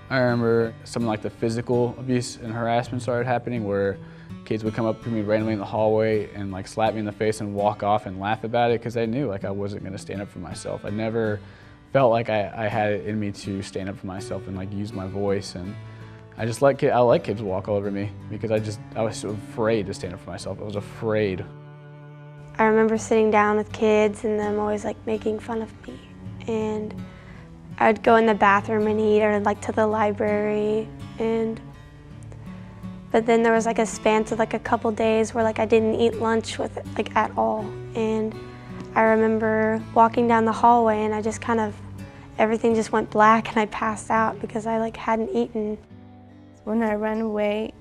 I remember something like the physical abuse and harassment started happening where kids would come up to me randomly in the hallway and like slap me in the face and walk off and laugh about it because they knew like I wasn't going to stand up for myself. I never felt like I had it in me to stand up for myself and like use my voice, and I just let kids walk all over me because I was so afraid to stand up for myself. I was afraid. I remember sitting down with kids and them always like making fun of me, and I'd go in the bathroom and eat, or like to the library, but then there was like a span of like a couple days where like I didn't eat lunch with it, like at all. And I remember walking down the hallway and I just kind of, everything just went black and I passed out because I like hadn't eaten. When I ran away,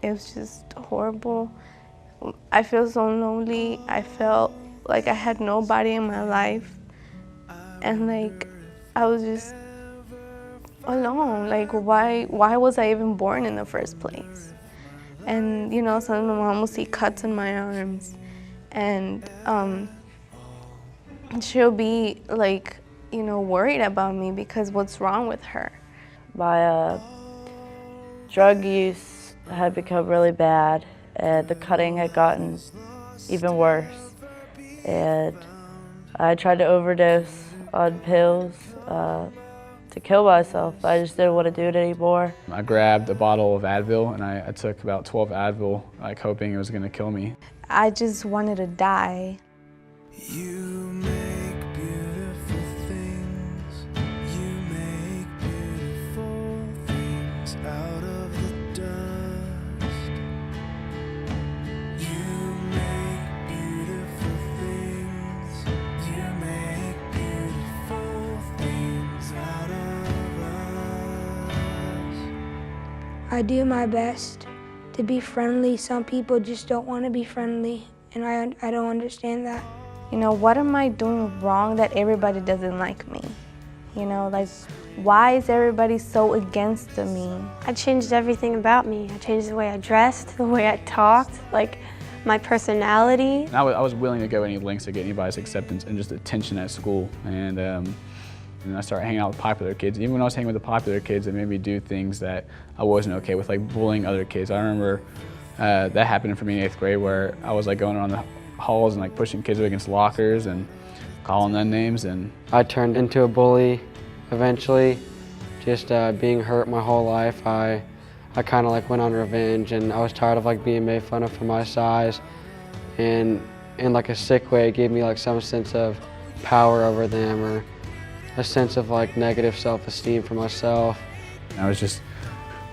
it was just horrible. I felt so lonely. I felt like I had nobody in my life. And like, I was just alone. Like, why was I even born in the first place? And you know, some of my mom will see cuts in my arms, and she'll be like, you know, worried about me because what's wrong with her? My drug use had become really bad, and the cutting had gotten even worse. And I tried to overdose on pills to kill myself. I just didn't want to do it anymore. I grabbed a bottle of Advil and I took about 12 Advil, like hoping it was going to kill me. I just wanted to die. You make beautiful things. You make beautiful things out of the dust. You make beautiful things. You make beautiful things out of us. I do my best to be friendly. Some people just don't want to be friendly, and I don't understand that. You know, what am I doing wrong that everybody doesn't like me? You know, like, why is everybody so against me? I changed everything about me. I changed the way I dressed, the way I talked, like my personality. I was willing to go any lengths to get anybody's acceptance and just attention at school. And I started hanging out with popular kids. Even when I was hanging with the popular kids, it made me do things that I wasn't okay with, like bullying other kids. I remember that happened for me in 8th grade where I was like going around the halls and like pushing kids against lockers and calling them names. And I turned into a bully eventually, just being hurt my whole life. I kind of like went on revenge, and I was tired of like being made fun of for my size, and in like a sick way it gave me like some sense of power over them, or a sense of like negative self-esteem for myself. I was just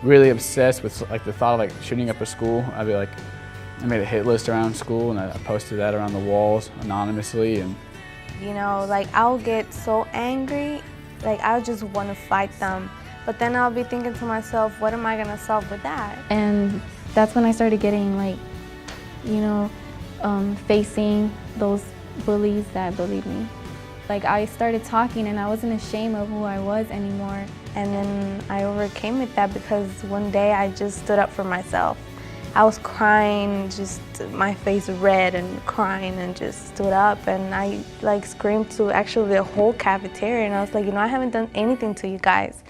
really obsessed with like the thought of like shooting up a school. I'd be like, I made a hit list around school and I posted that around the walls anonymously. And you know, like, I'll get so angry, like I just want to fight them. But then I'll be thinking to myself, what am I gonna solve with that? And that's when I started getting like, you know, facing those bullies that bullied me. Like, I started talking and I wasn't ashamed of who I was anymore. And then I overcame with that because one day I just stood up for myself. I was crying, just my face red and crying, and just stood up, and I like screamed to actually the whole cafeteria, and I was like, you know, I haven't done anything to you guys.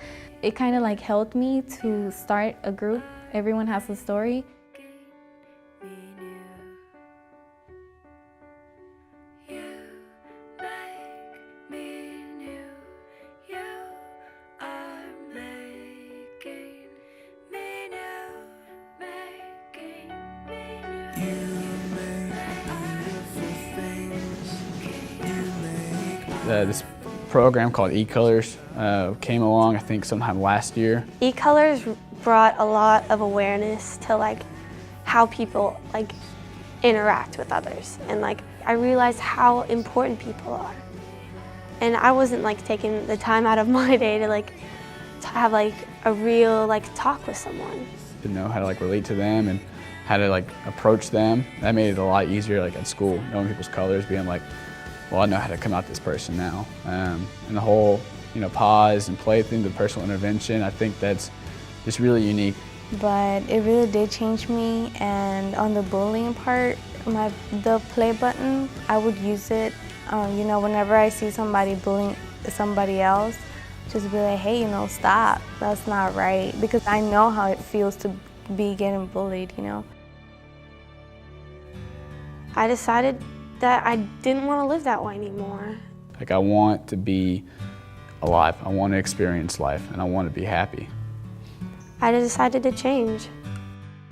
It kind of like helped me to start a group. Everyone has a story. This program called E-Colors came along, I think, sometime last year. E-Colors brought a lot of awareness to like how people like interact with others, and like I realized how important people are. And I wasn't like taking the time out of my day to like have like a real like talk with someone. To know how to like relate to them and how to like approach them. That made it a lot easier like at school, knowing people's colors, being like, well, I know how to come out this person now. And the whole, you know, pause and play thing, the personal intervention, I think that's just really unique. But it really did change me, and on the bullying part, the play button, I would use it, you know, whenever I see somebody bullying somebody else, just be like, hey, you know, stop. That's not right. Because I know how it feels to be getting bullied, you know. I decided that I didn't want to live that way anymore. Like, I want to be alive. I want to experience life, and I want to be happy. I decided to change.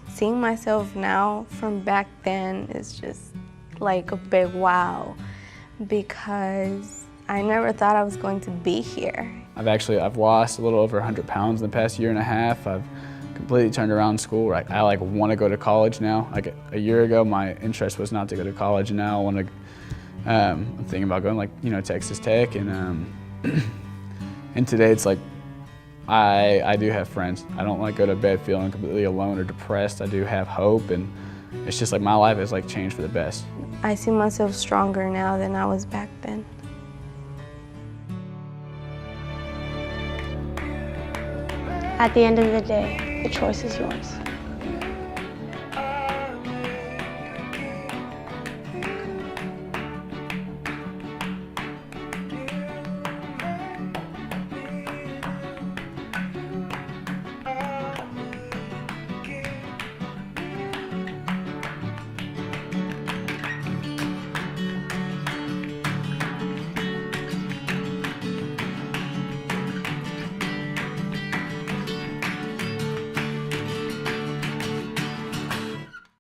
Seeing myself now from back then is just like a big wow, because I never thought I was going to be here. I've lost a little over 100 pounds in the past year and a half. I've completely turned around school. I like want to go to college now. Like a year ago, my interest was not to go to college, and now I want to. I'm thinking about going, like, you know, Texas Tech, and and today it's like I do have friends. I don't like go to bed feeling completely alone or depressed. I do have hope, and it's just like my life has like changed for the best. I see myself stronger now than I was back then. At the end of the day, the choice is yours.